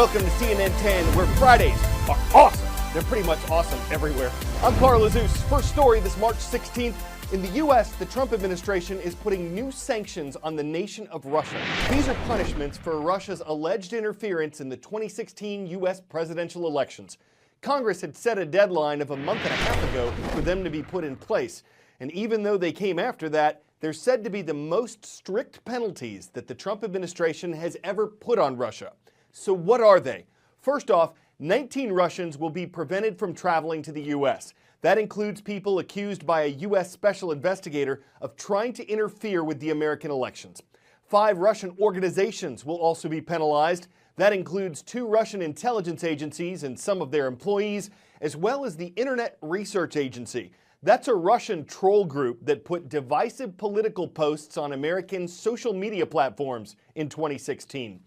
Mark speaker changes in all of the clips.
Speaker 1: Welcome to CNN 10, where Fridays are awesome. They're pretty much awesome everywhere. I'm Carl Azus. First story this March 16th. In the U.S., the Trump administration is putting new sanctions on the nation of Russia. These are punishments for Russia's alleged interference in the 2016 U.S. presidential elections. Congress had set a deadline of a month and a half ago for them to be put in place. And even though they came after that, they're said to be the most strict penalties that the Trump administration has ever put on Russia. So what are they? First off, 19 Russians will be prevented from traveling to the U.S. That includes people accused by a U.S. special investigator of trying to interfere with the American elections. 5 Russian organizations will also be penalized. That includes 2 Russian intelligence agencies and some of their employees, as well as the Internet Research Agency. That's a Russian troll group that put divisive political posts on American social media platforms in 2016.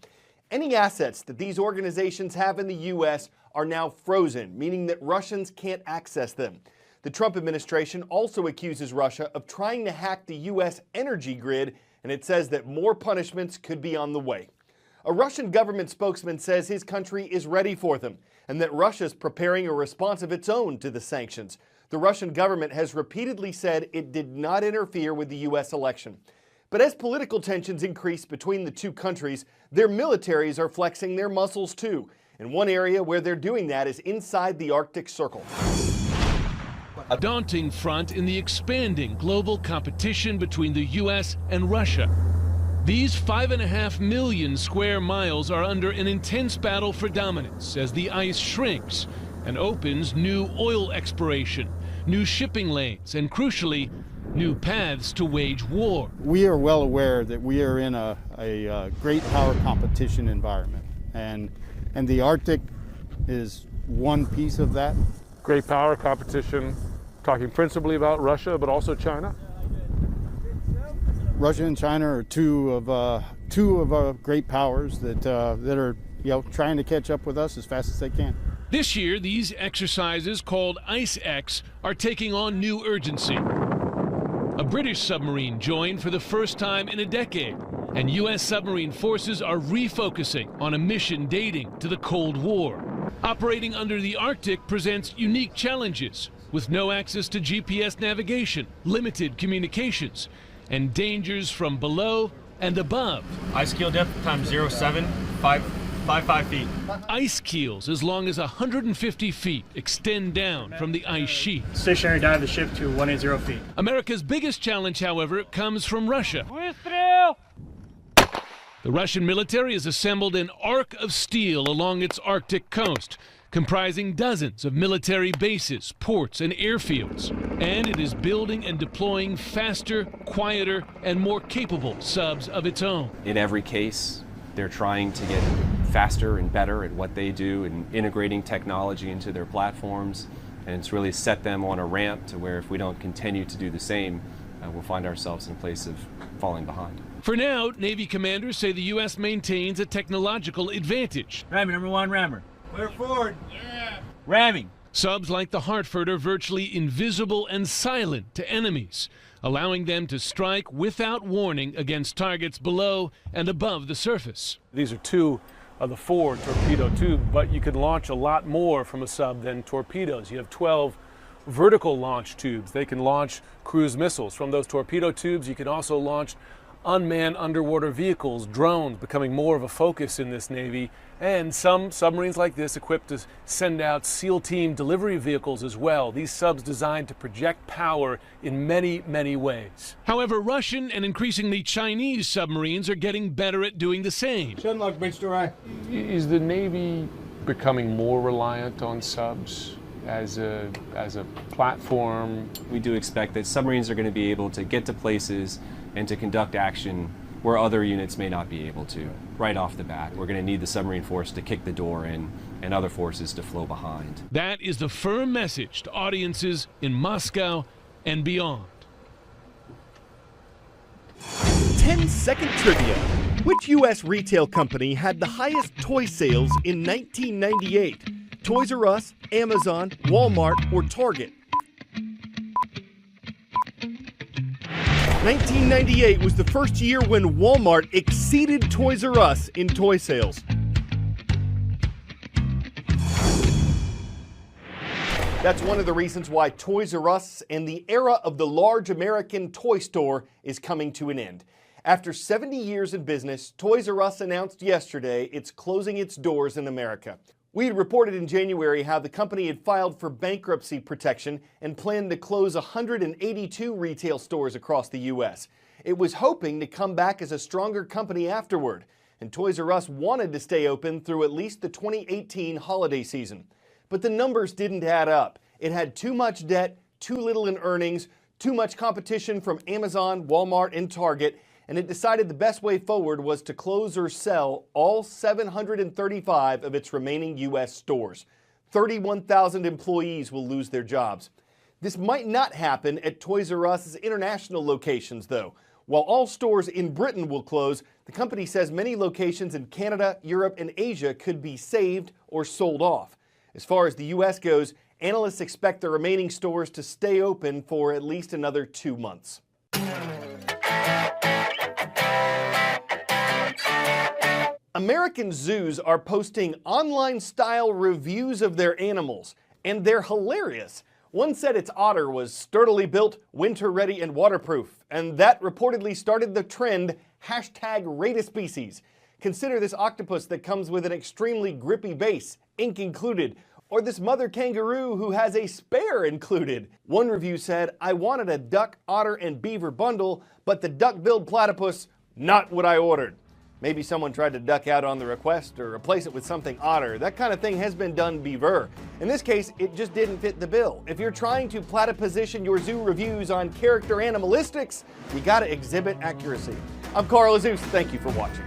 Speaker 1: Any assets that these organizations have in the U.S. are now frozen, meaning that Russians can't access them. The Trump administration also accuses Russia of trying to hack the U.S. energy grid, and it says that more punishments could be on the way. A Russian government spokesman says his country is ready for them, and that Russia's preparing a response of its own to the sanctions. The Russian government has repeatedly said it did not interfere with the U.S. election. But as political tensions increase between the two countries, their militaries are flexing their muscles too. And one area where they're doing that is inside the Arctic Circle.
Speaker 2: A daunting front in the expanding global competition between the U.S. and Russia. These 5.5 million square miles are under an intense battle for dominance as the ice shrinks and opens new oil exploration, new shipping lanes, and crucially, new paths to wage war.
Speaker 3: We are well aware that we are in a great power competition environment, and the Arctic is one piece of that.
Speaker 4: Great power competition, talking principally about Russia, but also China.
Speaker 3: Russia and China are two of our great powers that are trying to catch up with us as fast as they can.
Speaker 2: This year, these exercises, called ICE-X, are taking on new urgency. A British submarine joined for the first time in a decade, and U.S. submarine forces are refocusing on a mission dating to the Cold War. Operating under the Arctic presents unique challenges, with no access to GPS navigation, limited communications, and dangers from below and above.
Speaker 5: Ice keel depth times 0.755 feet.
Speaker 2: Ice keels as long as 150 feet extend down from the ice sheet.
Speaker 5: Stationary dive the ship to 180 feet.
Speaker 2: America's biggest challenge, however, comes from Russia. The Russian military has assembled an arc of steel along its Arctic coast, comprising dozens of military bases, ports, and airfields. And it is building and deploying faster, quieter, and more capable subs of its own.
Speaker 6: In every case, they're trying to get faster and better at what they do and integrating technology into their platforms. And it's really set them on a ramp to where if we don't continue to do the same, we'll find ourselves in a place of falling behind.
Speaker 2: For now, Navy commanders say the U.S. maintains a technological advantage.
Speaker 5: Ramming, number 1 rammer. Clear forward. Yeah. Ramming.
Speaker 2: Subs like the Hartford are virtually invisible and silent to enemies, allowing them to strike without warning against targets below and above the surface.
Speaker 4: These are 2 of the 4 torpedo tubes, but you can launch a lot more from a sub than torpedoes. You have 12 vertical launch tubes. They can launch cruise missiles. From those torpedo tubes, you can also launch unmanned underwater vehicles, drones becoming more of a focus in this Navy, and some submarines like this equipped to send out SEAL team delivery vehicles as well. These subs designed to project power in many, many ways.
Speaker 2: However, Russian and increasingly Chinese submarines are getting better at doing the same.
Speaker 4: Is the Navy becoming more reliant on subs as a platform?
Speaker 6: We do expect that submarines are going to be able to get to places and to conduct action where other units may not be able to. Right off the bat, we're going to need the submarine force to kick the door in and other forces to flow behind.
Speaker 2: That is the firm message to audiences in Moscow and beyond.
Speaker 1: 10-second trivia. Which U.S. retail company had the highest toy sales in 1998? Toys R Us, Amazon, Walmart, or Target? 1998 was the first year when Walmart exceeded Toys R Us in toy sales. That's one of the reasons why Toys R Us and the era of the large American toy store is coming to an end. After 70 years in business, Toys R Us announced yesterday it's closing its doors in America. We had reported in January how the company had filed for bankruptcy protection and planned to close 182 retail stores across the U.S. It was hoping to come back as a stronger company afterward, and Toys R Us wanted to stay open through at least the 2018 holiday season. But the numbers didn't add up. It had too much debt, too little in earnings, too much competition from Amazon, Walmart, and Target, and it decided the best way forward was to close or sell all 735 of its remaining U.S. stores. 31,000 employees will lose their jobs. This might not happen at Toys R Us's international locations, though. While all stores in Britain will close, the company says many locations in Canada, Europe, and Asia could be saved or sold off. As far as the U.S. goes, analysts expect the remaining stores to stay open for at least another 2 months. American zoos are posting online-style reviews of their animals, and they're hilarious. One said its otter was sturdily built, winter-ready, and waterproof, and that reportedly started the trend #RateASpecies. Consider this octopus that comes with an extremely grippy base, ink included, or this mother kangaroo who has a spare included. One review said, "I wanted a duck, otter, and beaver bundle, but the duck-billed platypus, not what I ordered." Maybe someone tried to duck out on the request or replace it with something otter. That kind of thing has been done beaver. In this case, it just didn't fit the bill. If you're trying to platyposition your zoo reviews on character animalistics, you gotta exhibit accuracy. I'm Carl Azus. Thank you for watching.